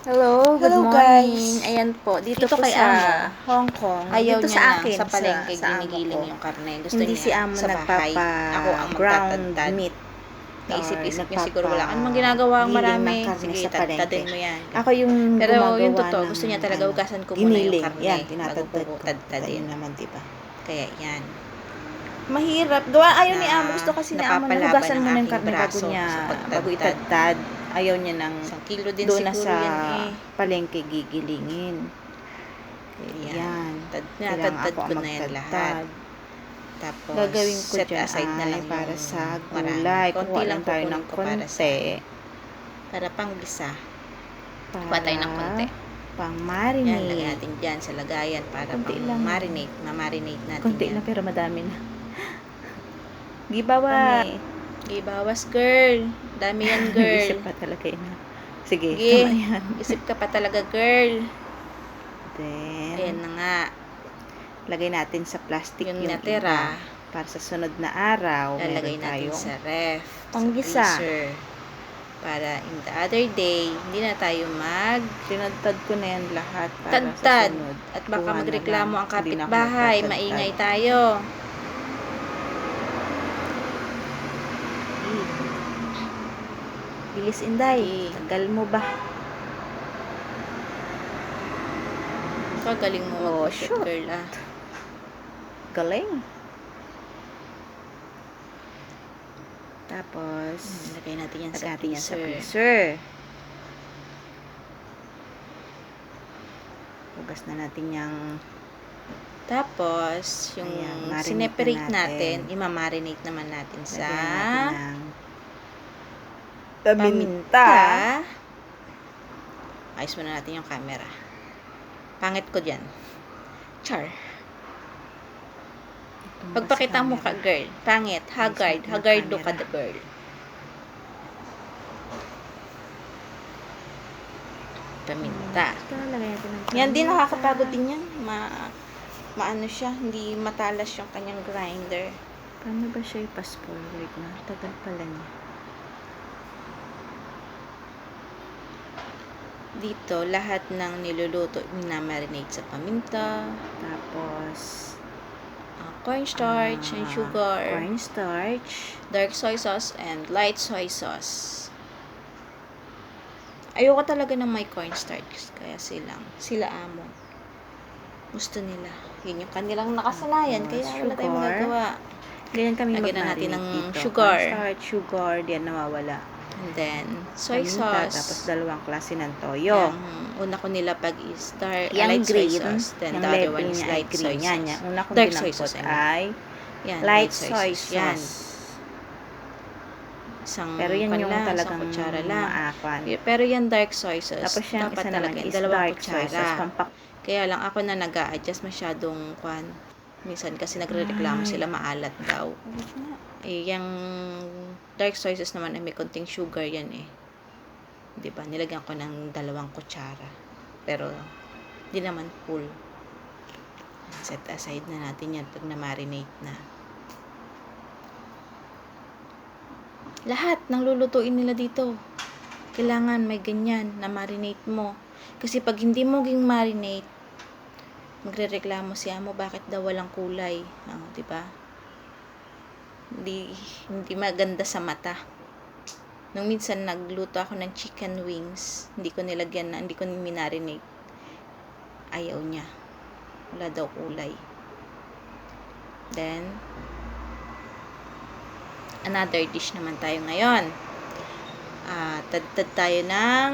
Hello, good Hello morning. guys! Ayan po, dito Dito po kay sa Amo, Hong Kong. ayaw Dito niya sa na akin, sa palengke sa amo ko. ginigiling yung karne. Gusto Hindi si niya amo sa bahay. Ako ang ground magtatadtad. meat or Naisip-isip niya siguro wala ka namang ginagawa ang giling ng marami. karne Sige, sa palengke. tadtadin mo yan. Ako yung Pero yung gumagawa totoo, ng gusto niya talaga hugasan ko muna yung giniling. karne Yan, bago tinatadtad ko ko. tadtadin. Ganyan naman, diba? Kaya yan. Mahirap. Gawa, ayaw Na ni amo. Gusto kasi ni amo na napapalaban hugasan ang muna yung aking karne braso sa bago pagtadtad. itadtad. Ayaw niya ng 1 kilo din doon na siguro sa yan eh. palengke gigilingin. Yan. Kailangan Tinatadtad ako ko ang na yan lahat. magtadtad. Tapos, Gagawin ko set dyan aside na lang para yung sa marami. gulay. Konti Kuha lang lang tayo ng kukunin ko para para pang gisa. Kuha tayo ng konti. pang Yan, marinate. lagyan natin dyan sa lagayan para Konti pang lang. marinate. Ma-marinate natin Konti yan. lang pero madami na. Gibawa. Gibawas, girl. Dami yan, girl. Isip pa talaga yun. Sige, Sige. tama yan. Isip ka pa talaga, girl. Then, Ayan na nga. lagay natin sa plastic Yung yung natira, iba. Para sa sunod na araw, lalagay meron natin tayong sa ref, panggisa. sa freezer. Para in the other day, hindi na tayo Tinadtad ko na yan lahat para sa tadtad. sunod. At baka Kuha na magreklamo lang. ang Hindi na ako kapitbahay. magtatadtad. Maingay tayo. Bilis, Inday. Tagal mo ba? Kagaling mo Oh, mag-shoot, shoot. girl, ah. Galing. Tapos, Lagay natin yan sa lagyan sa freezer. freezer. Hugas na natin yung Tapos, yung ayan, marinate sineperate na natin, imamarinate naman natin sa lagyan natin ng paminta. Ayos muna natin yung camera. Pangit ko dyan. Char. Pagpakita mo ka, girl. Pangit. Haggard. Haggard do ka, the girl. Paminta. Lagyan natin ng Yan din, nakakapagod din yan. Maano siya, hindi matalas yung kanyang grinder. Paano ba siya i-fast forward na? Tagal pala niya. Dito, lahat ng niluluto, minamarinate sa paminta. Tapos, Cornstarch and sugar. cornstarch. Dark soy sauce and light soy sauce. Ayoko talaga ng may cornstarch. Kaya sila amo. Gusto nila. Yun yung kanilang nakasanayan. Kaya wala tayong Sugar. magagawa. Ganyan kami Lagyan na natin mag-marinate ng dito. sugar. Cornstarch, sugar, diyan nawawala. And then, soy Paminta, sauce. tapos dalawang klase ng toyo. Yung una ko nilapag is Yung light soy green, sauce. Then yung the other label one is niya ay light green. soy Yan, sauce. yan. Una kong Dark soy dinampot sauce, ay yan, light soy sauce. Yan. Isang Pero yan yung lang, talagang isang kutsara lang. maakwan. Pero yan dark soy sauce. Tapos yung dapat isa naman talaga is dalawang dark soy kutsara. sauce. Kaya lang ako na nag-a-adjust masyadong kwan. Minsan kasi nagrereklamo sila maalat daw. Eh, yung dark soy sauce naman ay may konting sugar yan eh. 'Di ba? Nilagyan ko ng 2 kutsara. Pero di naman full. Set aside na natin yan pag na-marinate na. Lahat ng lulutuin nila dito, kailangan may ganyan na marinate mo. Kasi pag hindi mo ging marinate, magrereklamo si amo bakit daw walang kulay. Oh, 'di ba? Hindi maganda sa mata. Nung minsan nagluto ako ng chicken wings, hindi ko minarinate. Ayaw niya. Wala daw kulay. Then, another dish naman tayo ngayon. Tadtad tayo ng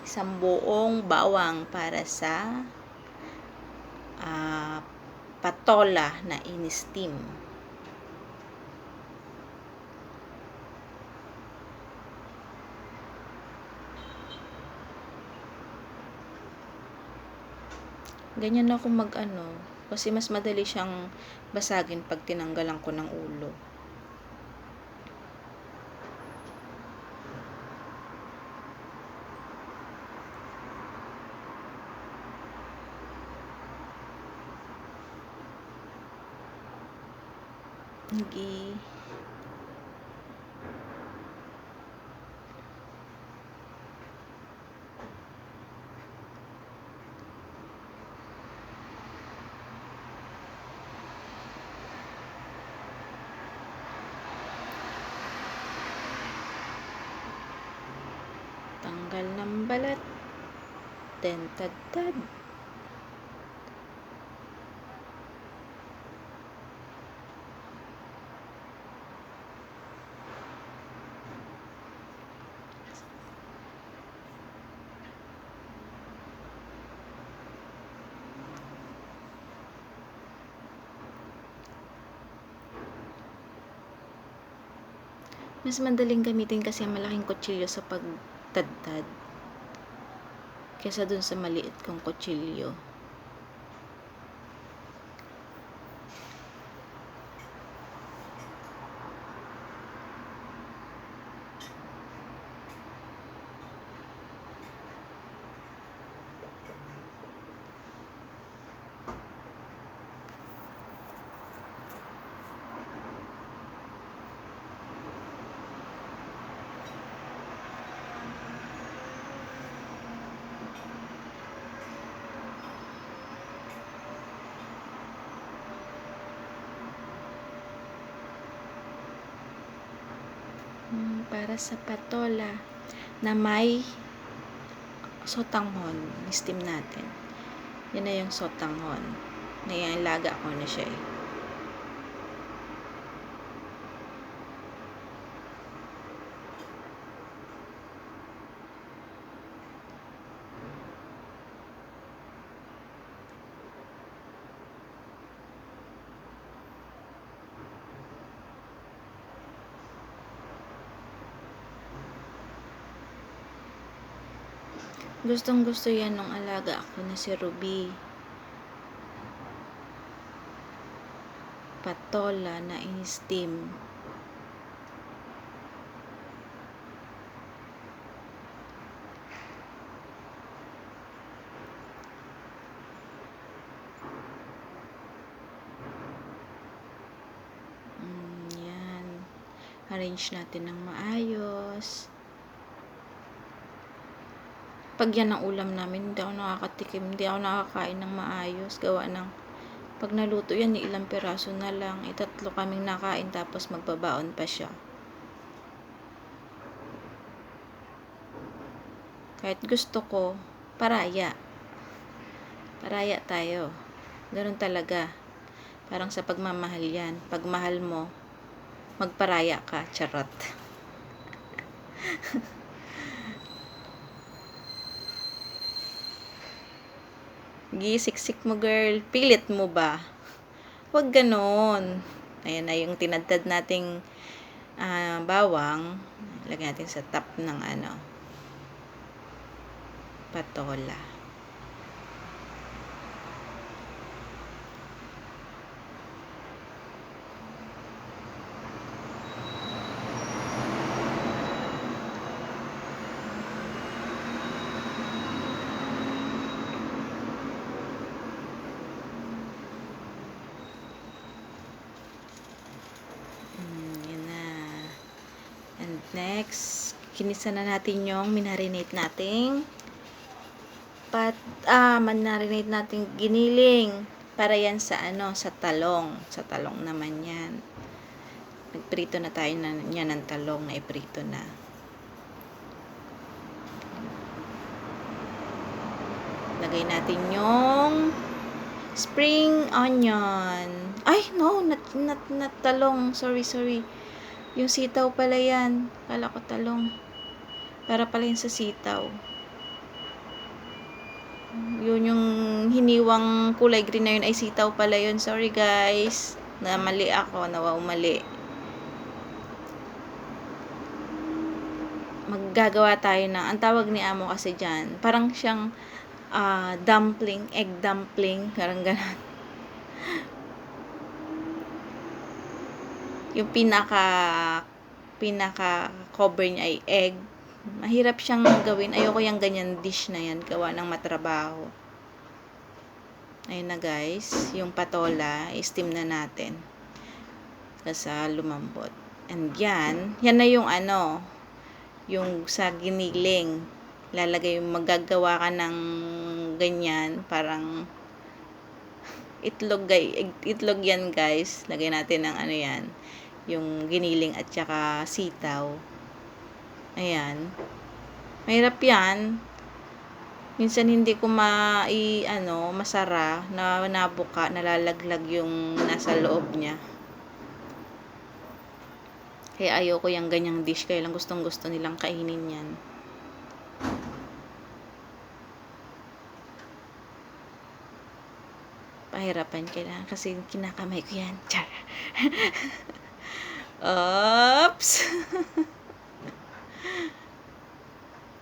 isang buong bawang para sa patola na in-steam. Ganyan ako kasi mas madali siyang basagin pag tinanggalan ko ng ulo. Tanggal ng balat. Tentad-tad. Mas madaling gamitin kasi ang malaking kutsilyo sa pagtadtad kesa dun sa maliit kong kutsilyo. Para sa patola na may sotanghon, steam natin. Yan na yung sotanghon. Nailaga ko na siya eh. Gustong gusto yan nung alaga ako na si Ruby. Patola na in-steam. Yan. Arrange natin ng maayos. Pag yan ang ulam namin, hindi ako nakakatikim, hindi ako nakakain ng maayos. Gawa ng, pag naluto yan, ilang piraso na lang. 3 kaming nakain, tapos magbabaon pa siya. Kahit gusto ko, paraya. Paraya tayo. Ganun talaga. Parang sa pagmamahal yan. Pag mahal mo, magparaya ka. Charot. Gisiksik mo, girl. Pilit mo ba? Huwag ganon. Ayan na yung tinadtad nating bawang. Lagyan natin sa top ng patola. Next, kinisa na natin yung minarinate nating marinate nating giniling para yan sa sa talong. Sa talong naman yan. Nagprito na tayo yan ng talong na iprito na. Lagay natin yung spring onion. Ay, no, not talong. Sorry. Yung sitaw pala yan. Kala ko talong. Para pala yun sa sitaw. Yun yung hiniwang kulay green na yun ay sitaw pala yun. Sorry guys. Mali ako. Mali. Maggagawa tayo ng, ang tawag ni amo kasi dyan, parang siyang dumpling, egg dumpling. Parang ganun. Yung pinaka cover niya ay egg. Mahirap siyang gawin. Ayoko yung ganyan dish na yan. Gawa ng matrabaho. Ayun na guys. Yung patola, i-steam na natin. Kasi lumambot. And yan na yung yung sa giniling. Magagawa ka ng ganyan. Parang itlog yan guys. Lagay natin ng yan. Yung giniling at saka sitaw. Ayan. Mahirap yan. Minsan hindi ko masara na nabuka, nalalaglag yung nasa loob niya. Kaya ayoko yung ganyang dish. Kaya lang gustong gusto nilang kainin yan. Pahirapan kailangan kasi kinakamay ko yan. Char. Oops.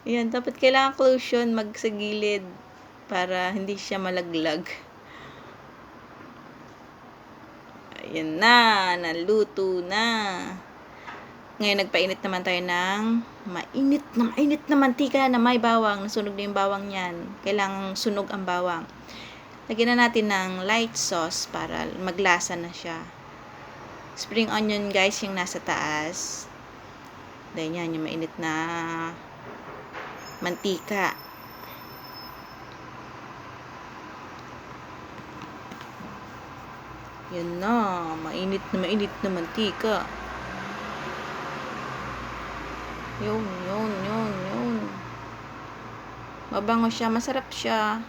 Yan, dapat kailangan close yun, magsagilid para hindi siya malaglag. Ayan na, naluto na. Ngayon, nagpainit naman tayo ng mainit na mantika na may bawang. Nasunog na yung bawang yan. Kailangang sunog ang bawang. Lagyan na natin ng light sauce para maglasa na siya. Spring onion, guys, yung nasa taas. Dahil yan, yung mainit na mantika. Yan na, mainit na mantika. Yun. Mabango siya, masarap siya.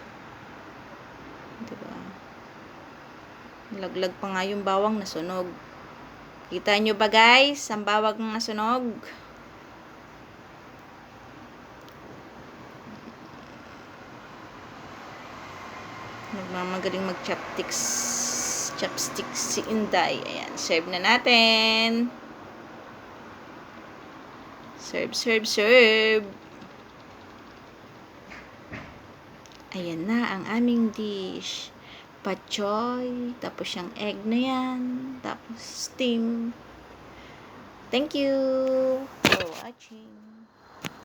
Diba? Nalaglag pa nga yung bawang nasunog. Kita nyo ba, guys? Ang bawang nasunog. Nagmamagaling mag-chopsticks si Inday. Ayan, serve na natin. Serve. Ayan na ang aming dish. Pachoy, tapos yung egg na yan, tapos steam. Thank you for watching.